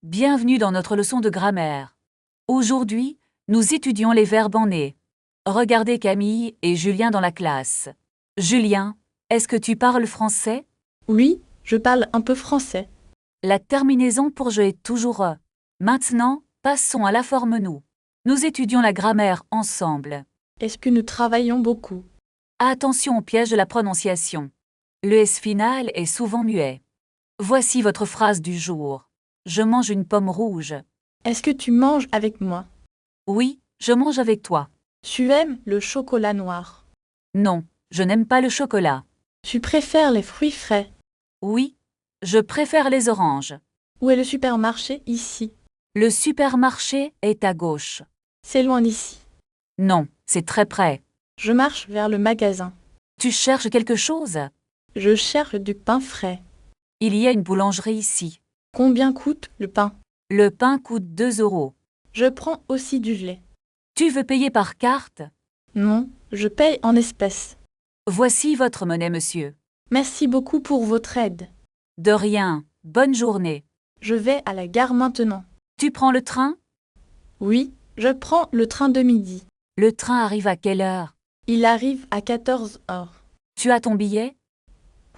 Bienvenue dans notre leçon de grammaire. Aujourd'hui, nous étudions les verbes en et. Regardez Camille et Julien dans la classe. Julien, est-ce que tu parles français? Oui, je parle un peu français. La terminaison pour je est toujours e. Maintenant, passons à la forme nous. Nous étudions la grammaire ensemble. Est-ce que nous travaillons beaucoup? Attention au piège de la prononciation. Le S final est souvent muet. Voici votre phrase du jour. Je mange une pomme rouge. Est-ce que tu manges avec moi? Oui, je mange avec toi. Tu aimes le chocolat noir? Non, je n'aime pas le chocolat. Tu préfères les fruits frais? Oui, je préfère les oranges. Où est le supermarché ici? Le supermarché est à gauche. C'est loin d'ici. Non, c'est très près. Je marche vers le magasin. Tu cherches quelque chose? Je cherche du pain frais. Il y a une boulangerie ici. Combien coûte le pain? Le pain coûte 2 €. Je prends aussi du lait. Tu veux payer par carte? Non, je paye en espèces. Voici votre monnaie, monsieur. Merci beaucoup pour votre aide. De rien, bonne journée. Je vais à la gare maintenant. Tu prends le train? Oui, je prends le train de midi. Le train arrive à quelle heure? Il arrive à 14 heures. Tu as ton billet?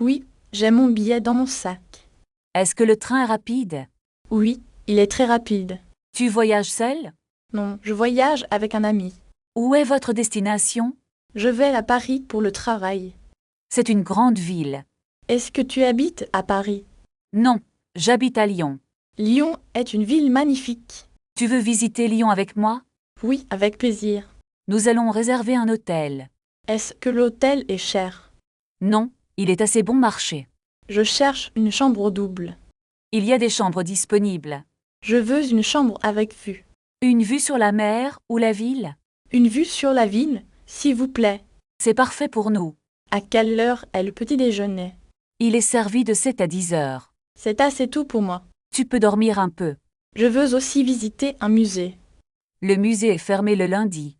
Oui, j'ai mon billet dans mon sac. Est-ce que le train est rapide? Oui, il est très rapide. Tu voyages seul? Non, je voyage avec un ami. Où est votre destination? Je vais à Paris pour le travail. C'est une grande ville. Est-ce que tu habites à Paris? Non, j'habite à Lyon. Lyon est une ville magnifique. Tu veux visiter Lyon avec moi? Oui, avec plaisir. Nous allons réserver un hôtel. Est-ce que l'hôtel est cher? Non, il est assez bon marché. Je cherche une chambre double. Il y a des chambres disponibles. Je veux une chambre avec vue. Une vue sur la mer ou la ville? Une vue sur la ville, s'il vous plaît. C'est parfait pour nous. À quelle heure est le petit déjeuner? Il est servi de 7 à 10 heures. C'est assez tôt pour moi. Tu peux dormir un peu. Je veux aussi visiter un musée. Le musée est fermé le lundi.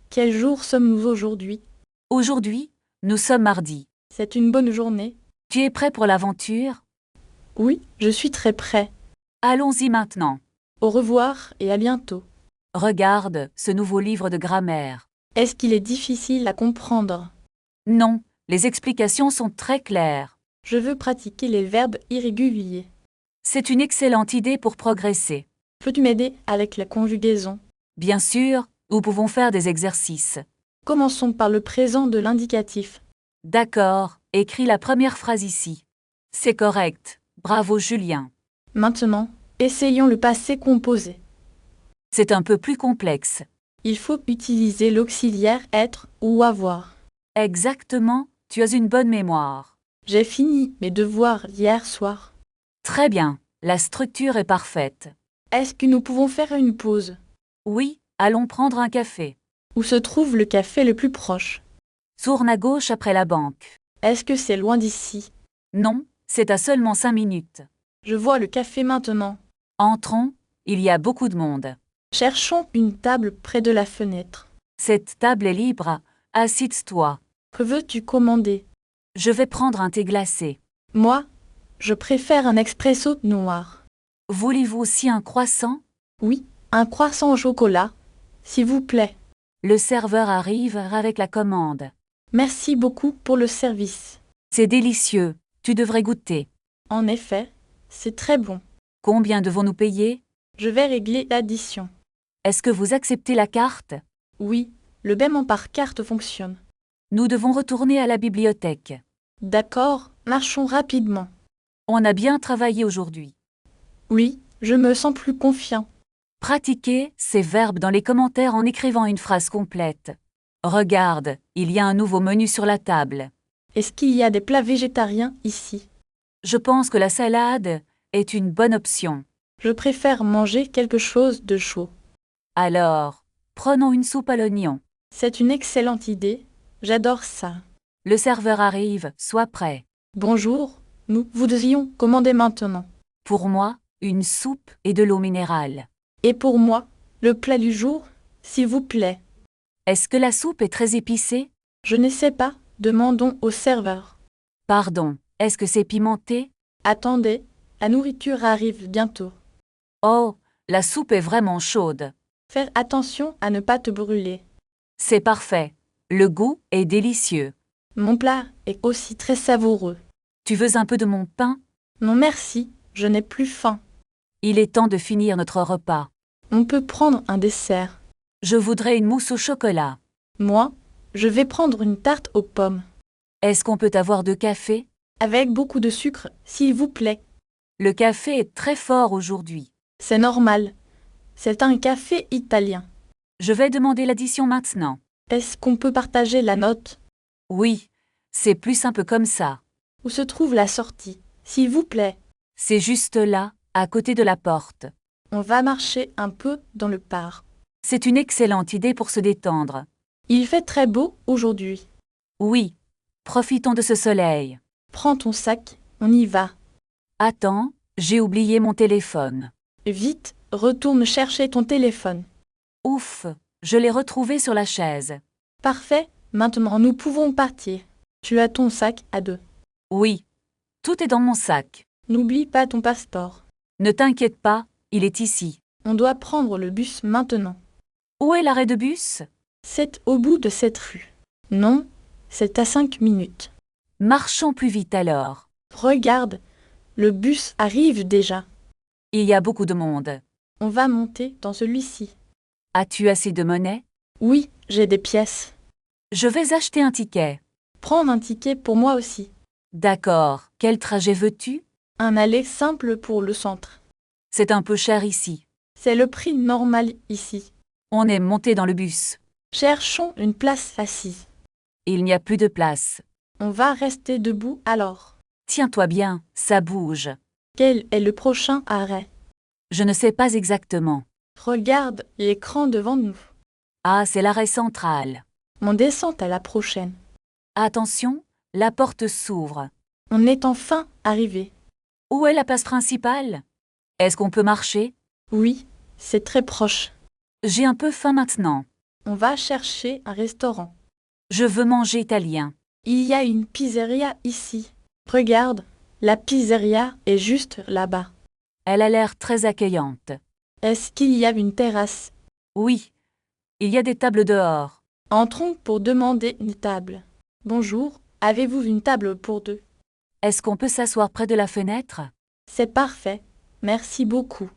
Quel jour sommes-nous aujourd'hui? Aujourd'hui, nous sommes mardi. C'est une bonne journée. Tu es prêt pour l'aventure? Oui, je suis très prêt. Allons-y maintenant. Au revoir et à bientôt. Regarde ce nouveau livre de grammaire. Est-ce qu'il est difficile à comprendre? Non, les explications sont très claires. Je veux pratiquer les verbes irréguliers. C'est une excellente idée pour progresser. Peux-tu m'aider avec la conjugaison? Bien sûr, nous pouvons faire des exercices. Commençons par le présent de l'indicatif. D'accord, écris la première phrase ici. C'est correct. Bravo Julien. Maintenant, essayons le passé composé. C'est un peu plus complexe. Il faut utiliser l'auxiliaire être ou avoir. Exactement, tu as une bonne mémoire. J'ai fini mes devoirs hier soir. Très bien, la structure est parfaite. Est-ce que nous pouvons faire une pause? Oui, allons prendre un café. Où se trouve le café le plus proche? Tourne à gauche après la banque. Est-ce que c'est loin d'ici? Non, c'est à seulement 5 minutes. Je vois le café maintenant. Entrons, il y a beaucoup de monde. Cherchons une table près de la fenêtre. Cette table est libre, assieds-toi. Que veux-tu commander? Je vais prendre un thé glacé. Moi, je préfère un expresso noir. Voulez-vous aussi un croissant? Oui, un croissant au chocolat, s'il vous plaît. Le serveur arrive avec la commande. Merci beaucoup pour le service. C'est délicieux, tu devrais goûter. En effet, c'est très bon. Combien devons-nous payer? Je vais régler l'addition. Est-ce que vous acceptez la carte? Oui, le paiement par carte fonctionne. Nous devons retourner à la bibliothèque. D'accord, marchons rapidement. On a bien travaillé aujourd'hui. Oui, je me sens plus confiant. Pratiquez ces verbes dans les commentaires en écrivant une phrase complète. Regarde, il y a un nouveau menu sur la table. Est-ce qu'il y a des plats végétariens ici? Je pense que la salade est une bonne option. Je préfère manger quelque chose de chaud. Alors, prenons une soupe à l'oignon. C'est une excellente idée. J'adore ça. Le serveur arrive, sois prêt. Bonjour, nous voudrions commander maintenant. Pour moi, une soupe et de l'eau minérale. Et pour moi, le plat du jour, s'il vous plaît. Est-ce que la soupe est très épicée? Je ne sais pas, demandons au serveur. Pardon, est-ce que c'est pimenté? Attendez, la nourriture arrive bientôt. Oh, la soupe est vraiment chaude. Faire attention à ne pas te brûler. C'est parfait. Le goût est délicieux. Mon plat est aussi très savoureux. Tu veux un peu de mon pain? Non merci, je n'ai plus faim. Il est temps de finir notre repas. On peut prendre un dessert. Je voudrais une mousse au chocolat. Moi, je vais prendre une tarte aux pommes. Est-ce qu'on peut avoir de café? Avec beaucoup de sucre, s'il vous plaît. Le café est très fort aujourd'hui. C'est normal. C'est un café italien. Je vais demander l'addition maintenant. Est-ce qu'on peut partager la note? Oui, c'est plus simple comme ça. Où se trouve la sortie? S'il vous plaît. C'est juste là, à côté de la porte. On va marcher un peu dans le parc. C'est une excellente idée pour se détendre. Il fait très beau aujourd'hui. Oui, profitons de ce soleil. Prends ton sac, on y va. Attends, j'ai oublié mon téléphone. Vite, retourne chercher ton téléphone. Ouf, je l'ai retrouvé sur la chaise. Parfait, maintenant nous pouvons partir. Tu as ton sac à deux. Oui, tout est dans mon sac. N'oublie pas ton passeport. Ne t'inquiète pas, il est ici. On doit prendre le bus maintenant. Où est l'arrêt de bus? C'est au bout de cette rue. Non, c'est à 5 minutes. Marchons plus vite alors. Regarde, le bus arrive déjà. Il y a beaucoup de monde. On va monter dans celui-ci. As-tu assez de monnaie? Oui, j'ai des pièces. Je vais acheter un ticket. Prends un ticket pour moi aussi. D'accord, quel trajet veux-tu? Un aller simple pour le centre. C'est un peu cher ici. C'est le prix normal ici. On est monté dans le bus. Cherchons une place assise. Il n'y a plus de place. On va rester debout alors. Tiens-toi bien, ça bouge. Quel est le prochain arrêt? Je ne sais pas exactement. Regarde l'écran devant nous. Ah, c'est l'arrêt central. On descend à la prochaine. Attention, la porte s'ouvre. On est enfin arrivé. Où est la place principale? Est-ce qu'on peut marcher? Oui, c'est très proche. J'ai un peu faim maintenant. On va chercher un restaurant. Je veux manger italien. Il y a une pizzeria ici. Regarde, la pizzeria est juste là-bas. Elle a l'air très accueillante. Est-ce qu'il y a une terrasse? Oui, il y a des tables dehors. Entrons pour demander une table. Bonjour, avez-vous une table pour deux? Est-ce qu'on peut s'asseoir près de la fenêtre? C'est parfait. Merci beaucoup.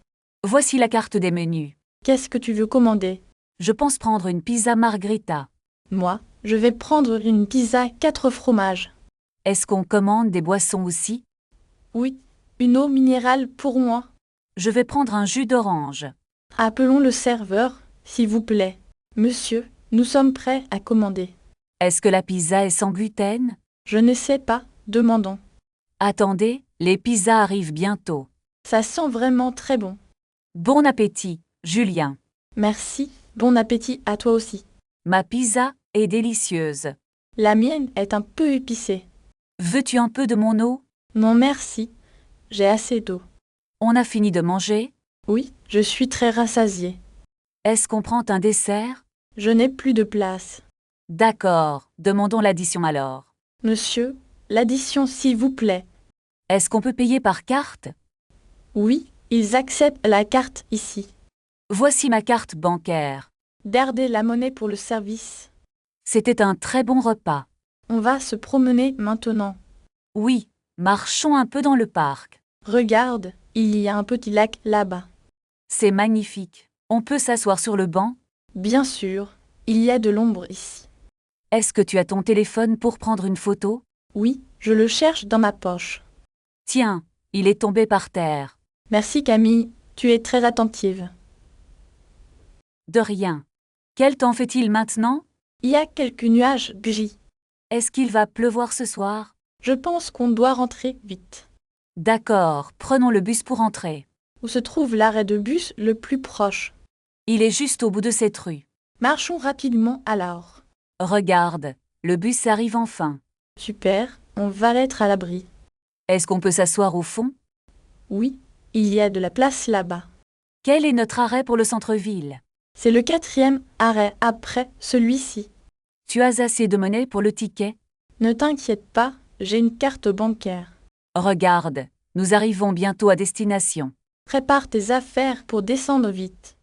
Voici la carte des menus. Qu'est-ce que tu veux commander? Je pense prendre une pizza margherita. Moi, je vais prendre une pizza 4 fromages. Est-ce qu'on commande des boissons aussi? Oui, une eau minérale pour moi. Je vais prendre un jus d'orange. Appelons le serveur, s'il vous plaît. Monsieur, nous sommes prêts à commander. Est-ce que la pizza est sans gluten? Je ne sais pas, demandons. Attendez, les pizzas arrivent bientôt. Ça sent vraiment très bon. Bon appétit, Julien. Merci, bon appétit à toi aussi. Ma pizza est délicieuse. La mienne est un peu épicée. Veux-tu un peu de mon eau? Non merci, j'ai assez d'eau. On a fini de manger? Oui, je suis très rassasiée. Est-ce qu'on prend un dessert? Je n'ai plus de place. D'accord, demandons l'addition alors. Monsieur, l'addition s'il vous plaît. Est-ce qu'on peut payer par carte? Oui, ils acceptent la carte ici. Voici ma carte bancaire. Gardez la monnaie pour le service. C'était un très bon repas. On va se promener maintenant. Oui, marchons un peu dans le parc. Regarde, il y a un petit lac là-bas. C'est magnifique. On peut s'asseoir sur le banc? Bien sûr, il y a de l'ombre ici. Est-ce que tu as ton téléphone pour prendre une photo? Oui, je le cherche dans ma poche. Tiens, il est tombé par terre. Merci Camille, tu es très attentive. De rien. Quel temps fait-il maintenant? Il y a quelques nuages gris. Est-ce qu'il va pleuvoir ce soir? Je pense qu'on doit rentrer vite. D'accord, prenons le bus pour entrer. Où se trouve l'arrêt de bus le plus proche? Il est juste au bout de cette rue. Marchons rapidement alors. Regarde, le bus arrive enfin. Super, on va être à l'abri. Est-ce qu'on peut s'asseoir au fond? Oui, il y a de la place là-bas. Quel est notre arrêt pour le centre-ville? C'est le 4e arrêt après celui-ci. Tu as assez de monnaie pour le ticket? Ne t'inquiète pas, j'ai une carte bancaire. Regarde, nous arrivons bientôt à destination. Prépare tes affaires pour descendre vite.